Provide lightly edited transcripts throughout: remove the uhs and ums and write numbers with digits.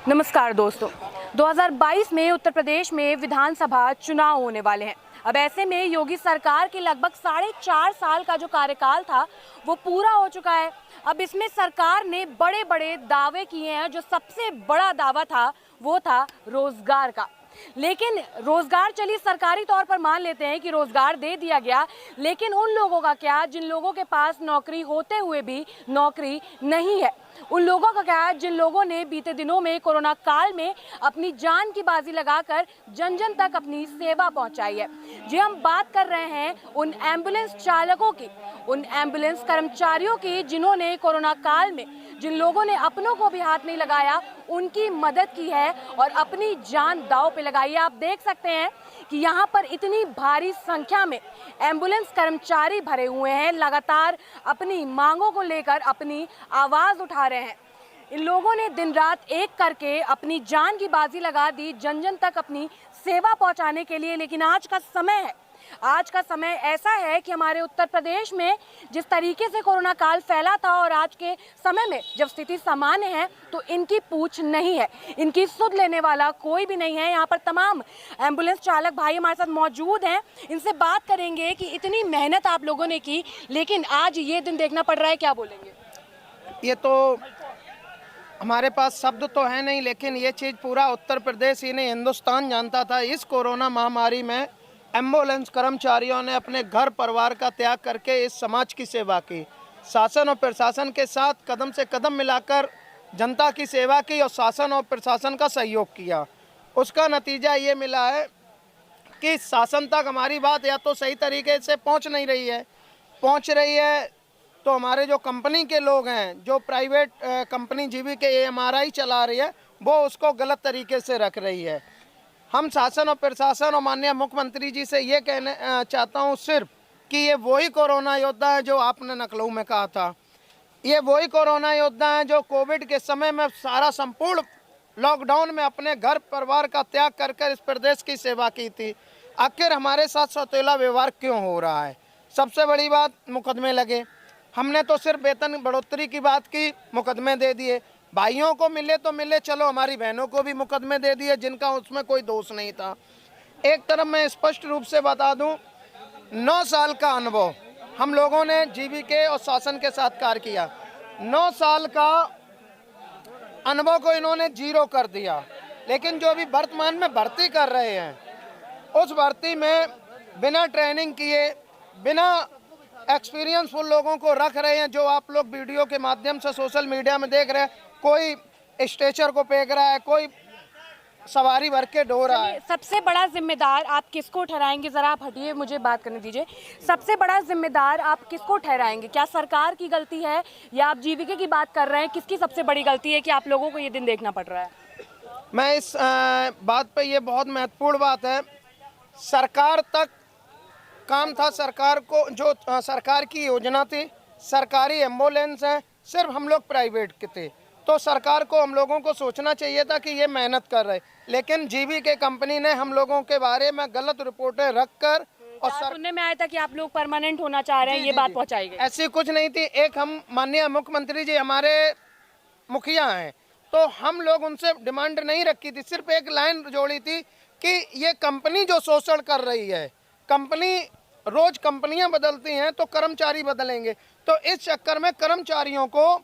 नमस्कार दोस्तों, 2022 में उत्तर प्रदेश में विधानसभा चुनाव होने वाले हैं। अब ऐसे में योगी सरकार के लगभग 4.5 साल का जो कार्यकाल था वो पूरा हो चुका है। अब इसमें सरकार ने बड़े बड़े दावे किए हैं। जो सबसे बड़ा दावा था वो था रोजगार का। लेकिन रोजगार चलिए सरकारी तौर पर मान लेते हैं कि रोजगार दे दिया गया, लेकिन उन लोगों का क्या जिन लोगों के पास नौकरी होते हुए भी नौकरी नहीं है? उन लोगों का क्या जिन लोगों ने बीते दिनों में कोरोना काल में अपनी जान की बाजी लगाकर जन जन तक अपनी सेवा पहुंचाई है। जी, हम बात कर रहे हैं उन एम्बुलेंस चालकों की, उन एम्बुलेंस कर्मचारियों की जिन्होंने कोरोना काल में जिन लोगों ने अपनों को भी हाथ नहीं लगाया उनकी मदद की है और अपनी जान दांव पे लगाई है। आप देख सकते हैं कि यहाँ पर इतनी भारी संख्या में एम्बुलेंस कर्मचारी भरे हुए हैं, लगातार अपनी मांगों को लेकर अपनी आवाज उठा रहे हैं। इन लोगों ने दिन रात एक करके अपनी जान की बाजी लगा दी जन जन तक अपनी सेवा पहुंचाने के लिए। लेकिन आज का समय ऐसा है कि हमारे उत्तर प्रदेश में जिस तरीके से कोरोना काल फैला था और आज के समय में जब स्थिति सामान्य है तो इनकी पूछ नहीं है, इनकी सुध लेने वाला कोई भी नहीं है। यहाँ पर तमाम एम्बुलेंस चालक भाई हमारे साथ मौजूद हैं, इनसे बात करेंगे कि इतनी मेहनत आप लोगों ने की लेकिन आज ये दिन देखना पड़ रहा है, क्या बोलेंगे? ये तो हमारे पास शब्द तो है नहीं, लेकिन ये चीज़ पूरा उत्तर प्रदेश ही नहीं हिंदुस्तान जानता था। इस कोरोना महामारी में एम्बुलेंस कर्मचारियों ने अपने घर परिवार का त्याग करके इस समाज की सेवा की, शासन और प्रशासन के साथ कदम से कदम मिलाकर जनता की सेवा की और शासन और प्रशासन का सहयोग किया। उसका नतीजा ये मिला है कि शासन तक हमारी बात या तो सही तरीके से पहुंच रही है तो हमारे जो कंपनी के लोग हैं, जो प्राइवेट कंपनी जीवी के AMRI चला रही है, वो उसको गलत तरीके से रख रही है। हम शासन और प्रशासन और माननीय मुख्यमंत्री जी से ये कहने चाहता हूँ सिर्फ कि ये वही कोरोना योद्धा है जो आपने लखनऊ में कहा था। ये वही कोरोना योद्धा है जो कोविड के समय में सारा संपूर्ण लॉकडाउन में अपने घर परिवार का त्याग कर कर इस प्रदेश की सेवा की थी। आखिर हमारे साथ सौतेला व्यवहार क्यों हो रहा है? सबसे बड़ी बात, मुकदमे लगे। हमने तो सिर्फ वेतन बढ़ोतरी की बात की, मुकदमे दे दिए। भाइयों को मिले तो मिले, चलो हमारी बहनों को भी मुकदमे दे दिए जिनका उसमें कोई दोष नहीं था। एक तरफ मैं स्पष्ट रूप से बता दूं, 9 साल का अनुभव हम लोगों ने जीवीके और शासन के साथ कार्य किया। 9 साल का अनुभव को इन्होंने 0 कर दिया। लेकिन जो अभी वर्तमान में भर्ती कर रहे हैं, उस भर्ती में बिना ट्रेनिंग किए, बिना एक्सपीरियंसफुल लोगों को रख रहे हैं। जो आप लोग वीडियो के माध्यम से सोशल मीडिया में देख रहे हैं, कोई स्ट्रेचर को फेंक रहा है, कोई सवारी भर के ढो रहा है। सबसे बड़ा जिम्मेदार आप किसको ठहराएंगे? जरा आप हटिए, मुझे बात करने दीजिए। सबसे बड़ा जिम्मेदार आप किसको ठहराएंगे? क्या सरकार की गलती है या आप जीवीके की बात कर रहे हैं? किसकी सबसे बड़ी गलती है कि आप लोगों को ये दिन देखना पड़ रहा है? मैं इस बात पे, ये बहुत महत्वपूर्ण बात है। सरकार तक काम था, सरकार को जो सरकार की योजना थी, सरकारी एम्बुलेंस है, सिर्फ हम लोग प्राइवेट के थे, तो सरकार को हम लोगों को सोचना चाहिए था कि ये मेहनत कर रहे। लेकिन जीवीके कंपनी ने हम लोगों के बारे में गलत रिपोर्टें रखकर और सुनने में आया था कि आप लोग परमानेंट होना चाह रहे हैं, ये बात पहुंचाई गई। ऐसी कुछ नहीं थी। एक हम माननीय मुख्यमंत्री जी हमारे मुखिया हैं, तो हम लोग उनसे डिमांड नहीं रखी थी, सिर्फ एक लाइन जोड़ी थी कि ये कंपनी जो शोषण कर रही है, कंपनी रोज कंपनियां बदलती हैं तो कर्मचारी बदलेंगे, तो इस चक्कर में कर्मचारियों को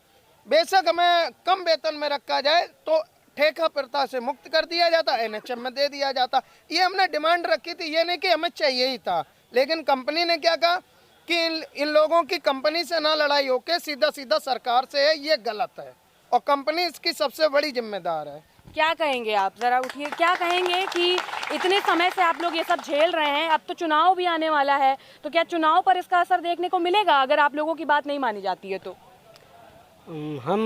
बेशक हमें कम वेतन में रखा जाए तो ठेका प्रथा से मुक्त कर दिया जाता, NHM में दे दिया जाता। ये हमने डिमांड रखी थी, ये नहीं कि हमें चाहिए ही था। लेकिन कंपनी ने क्या कहा कि इन लोगों की कंपनी से ना लड़ाई होके सीधा सीधा सरकार से है, ये गलत है और कंपनी इसकी सबसे बड़ी जिम्मेदार है। क्या कहेंगे आप? जरा उठिए, क्या कहेंगे कि इतने समय से आप लोग ये सब झेल रहे हैं, अब तो चुनाव भी आने वाला है, तो क्या चुनाव पर इसका असर देखने को मिलेगा अगर आप लोगों की बात नहीं मानी जाती है तो? हम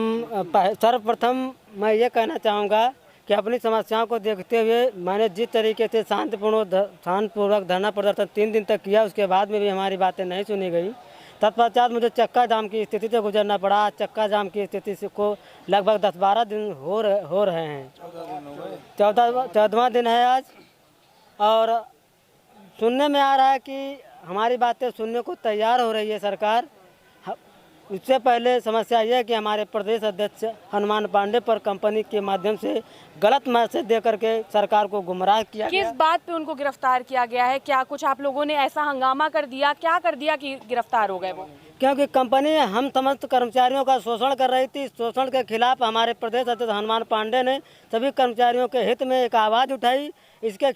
सर्वप्रथम मैं ये कहना चाहूँगा कि अपनी समस्याओं को देखते हुए मैंने जिस तरीके से शांतिपूर्वक धरना प्रदर्शन 3 दिन तक किया, उसके बाद में भी हमारी बातें नहीं सुनी गई। तत्पश्चात मुझे चक्का जाम की स्थिति से गुजरना पड़ा। चक्का जाम की स्थिति से को लगभग 10-12 दिन हो रहे हैं। 14वां दिन है आज, और सुनने में आ रहा है कि हमारी बातें सुनने को तैयार हो रही है सरकार। उससे पहले समस्या यह है कि हमारे प्रदेश अध्यक्ष हनुमान पांडे पर कंपनी के माध्यम से गलत मैसेज दे करके सरकार को गुमराह किया किस गया। बात पे उनको गिरफ्तार किया गया है? क्या कुछ आप लोगों ने ऐसा हंगामा कर दिया, क्या कर दिया कि गिरफ्तार हो गए वो? क्योंकि कंपनी हम समस्त कर्मचारियों का शोषण कर रही थी। शोषण के खिलाफ हमारे प्रदेश अध्यक्ष हनुमान पांडे ने सभी कर्मचारियों के हित में एक आवाज़ उठाई। इसके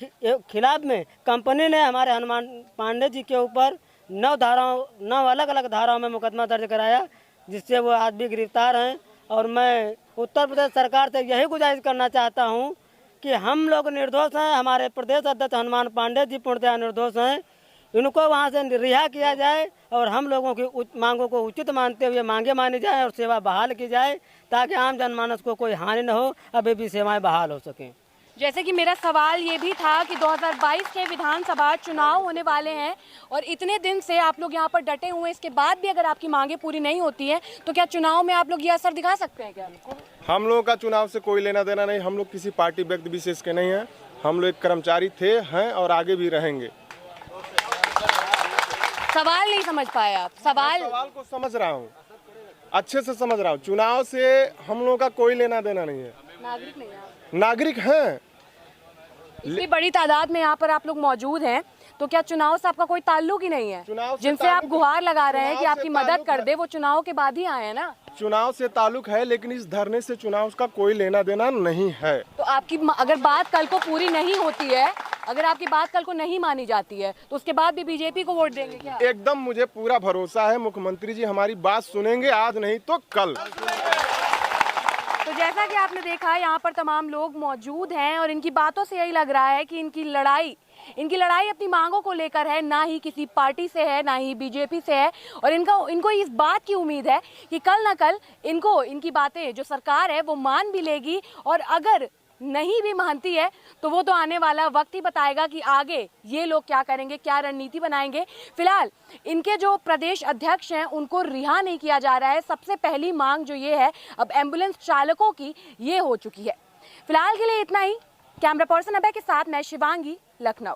खिलाफ में कंपनी ने हमारे हनुमान पांडे जी के ऊपर 9 अलग अलग धाराओं में मुकदमा दर्ज कराया, जिससे वो आज भी गिरफ्तार हैं। और मैं उत्तर प्रदेश सरकार से यही गुजारिश करना चाहता हूँ कि हम लोग निर्दोष हैं, हमारे प्रदेश अध्यक्ष हनुमान पांडे जी पूर्णतः निर्दोष हैं, इनको वहाँ से रिहा किया जाए और हम लोगों की मांगों को उचित मानते हुए मांगे मानी जाए और सेवा बहाल की जाए, ताकि आम जनमानस को कोई हानि न हो, अभी भी सेवाएं बहाल हो सकें। जैसे कि मेरा सवाल ये भी था कि 2022 के विधानसभा चुनाव होने वाले हैं और इतने दिन से आप लोग यहाँ पर डटे हुए हैं, इसके बाद भी अगर आपकी मांगे पूरी नहीं होती हैं तो क्या चुनाव में आप लोग ये असर दिखा सकते हैं क्या? हम लोगों का चुनाव से कोई लेना देना नहीं। हम लोग किसी पार्टी व्यक्ति विशेष के नहीं हैं। हम लोग एक कर्मचारी थे, हैं और आगे भी रहेंगे। सवाल नहीं समझ पाए आप? सवाल को समझ रहा हूँ, अच्छे से समझ रहा हूँ। चुनाव से हम लोगों का कोई लेना देना नहीं है। नागरिक नहीं आप? नागरिक हैं। इतनी बड़ी तादाद में यहाँ पर आप लोग मौजूद हैं, तो क्या चुनाव से आपका कोई ताल्लुक ही नहीं है? जिनसे आप गुहार लगा रहे हैं कि आपकी मदद कर दे, वो चुनाव के बाद ही आए हैं ना? चुनाव से ताल्लुक है, लेकिन इस धरने से चुनाव का कोई लेना देना नहीं है। तो आपकी अगर बात कल को पूरी नहीं होती है, अगर आपकी बात कल को नहीं मानी जाती है, तो उसके बाद भी बीजेपी को वोट देंगे क्या? एकदम मुझे पूरा भरोसा है, मुख्यमंत्री जी हमारी बात सुनेंगे, आज नहीं तो कल। तो जैसा कि आपने देखा, यहाँ पर तमाम लोग मौजूद हैं और इनकी बातों से यही लग रहा है कि इनकी लड़ाई अपनी मांगों को लेकर है, ना ही किसी पार्टी से है, ना ही बीजेपी से है। और इनको इस बात की उम्मीद है कि कल ना कल इनकी बातें जो सरकार है वो मान भी लेगी, और अगर नहीं भी मानती है तो वो तो आने वाला वक्त ही बताएगा कि आगे ये लोग क्या करेंगे, क्या रणनीति बनाएंगे। फिलहाल इनके जो प्रदेश अध्यक्ष हैं उनको रिहा नहीं किया जा रहा है। सबसे पहली मांग जो ये है अब एम्बुलेंस चालकों की, ये हो चुकी है। फिलहाल के लिए इतना ही। कैमरा पर्सन अभय के साथ मैं शिवांगी, लखनऊ।